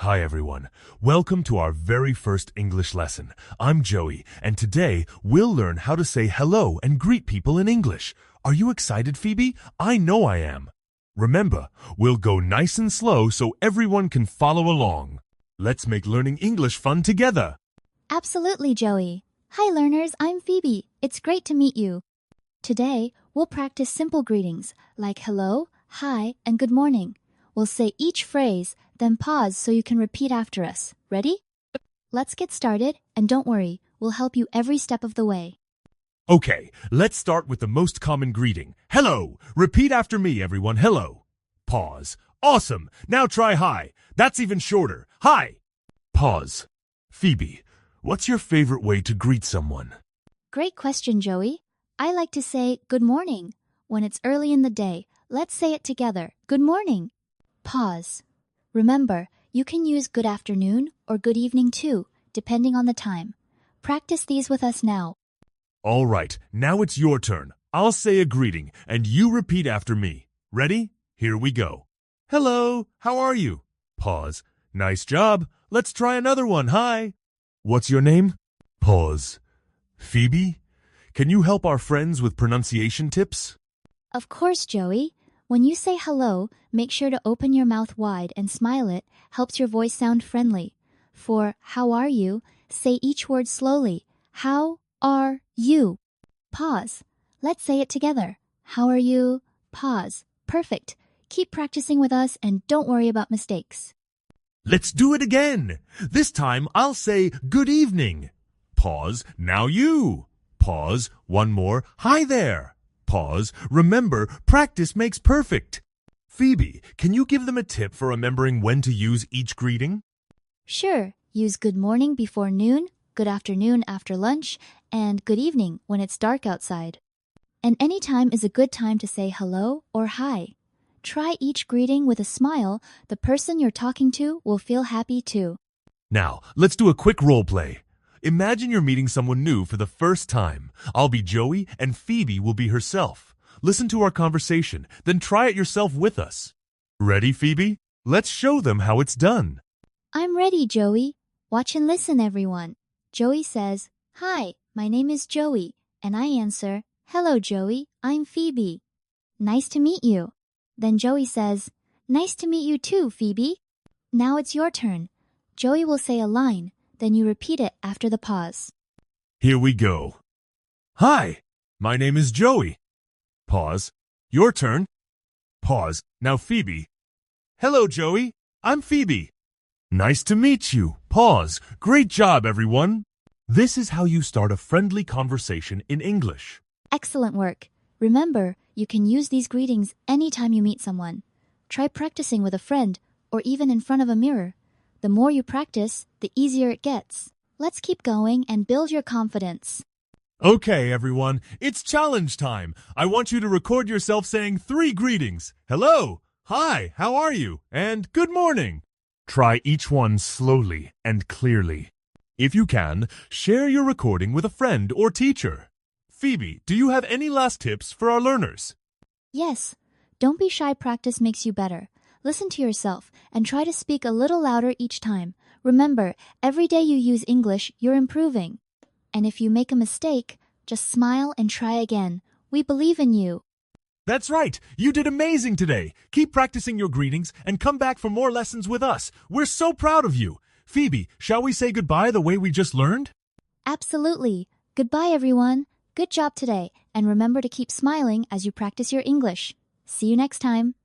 Hi everyone. Welcome to our very first English lesson. I'm Joey, and today we'll learn how to say hello and greet people in English. Are you excited, Phoebe? I know I am. Remember, we'll go nice and slow so everyone can follow along. Let's make learning English fun together. Absolutely, Joey. Hi learners, I'm Phoebe. It's great to meet you. Today, we'll practice simple greetings like hello, hi, and good morning. We'll say each phrase, then pause so you can repeat after us. Ready? Let's get started, and don't worry, we'll help you every step of the way. Okay, let's start with the most common greeting. Hello! Repeat after me, everyone. Hello. Pause. Awesome! Now try hi. That's even shorter. Hi! Pause. Phoebe, what's your favorite way to greet someone? Great question, Joey. I like to say good morning. When it's early in the day, let's say it together. Good morning. Pause. Remember, you can use good afternoon or good evening too, depending on the time. Practice these with us now. All right, now it's your turn. I'll say a greeting, and you repeat after me. Ready? Here we go. Hello, how are you? Pause. Nice job. Let's try another one. Hi. What's your name? Pause. Phoebe, can you help our friends with pronunciation tips? Of course, Joey. When you say hello, make sure to open your mouth wide and smile. It helps your voice sound friendly. For how are you, say each word slowly. How are you? Pause. Let's say it together. How are you? Pause. Perfect. Keep practicing with us and don't worry about mistakes. Let's do it again. This time I'll say good evening. Pause. Now you. Pause. One more. Hi there. Pause. Remember, practice makes perfect. Phoebe, can you give them a tip for remembering when to use each greeting? Sure. Use good morning before noon, good afternoon after lunch, and good evening when it's dark outside. And any time is a good time to say hello or hi. Try each greeting with a smile. The person you're talking to will feel happy too. Now, let's do a quick role play. Imagine you're meeting someone new for the first time. I'll be Joey and Phoebe will be herself. Listen to our conversation, then try it yourself with us. Ready, Phoebe? Let's show them how it's done. I'm ready, Joey. Watch and listen, everyone. Joey says, "Hi, my name is Joey," and I answer, "Hello, Joey, I'm Phoebe." "Nice to meet you." Then Joey says, "Nice to meet you too, Phoebe." Now it's your turn. Joey will say a line, then you repeat it after the pause. Here we go. Hi, my name is Joey. Pause. Your turn. Pause. Now Phoebe. Hello, Joey. I'm Phoebe. Nice to meet you. Pause. Great job, everyone. This is how you start a friendly conversation in English. Excellent work. Remember, you can use these greetings anytime you meet someone. Try practicing with a friend or even in front of a mirror. The more you practice, the easier it gets. Let's keep going and build your confidence. Okay, everyone, it's challenge time. I want you to record yourself saying 3 greetings. Hello, hi, how are you, and good morning. Try each one slowly and clearly. If you can, share your recording with a friend or teacher. Phoebe, do you have any last tips for our learners? Yes, don't be shy. Practice makes you better. Listen to yourself and try to speak a little louder each time. Remember, every day you use English, you're improving. And if you make a mistake, just smile and try again. We believe in you. That's right. You did amazing today. Keep practicing your greetings and come back for more lessons with us. We're so proud of you. Phoebe, shall we say goodbye the way we just learned? Absolutely. Goodbye, everyone. Good job today. And remember to keep smiling as you practice your English. See you next time.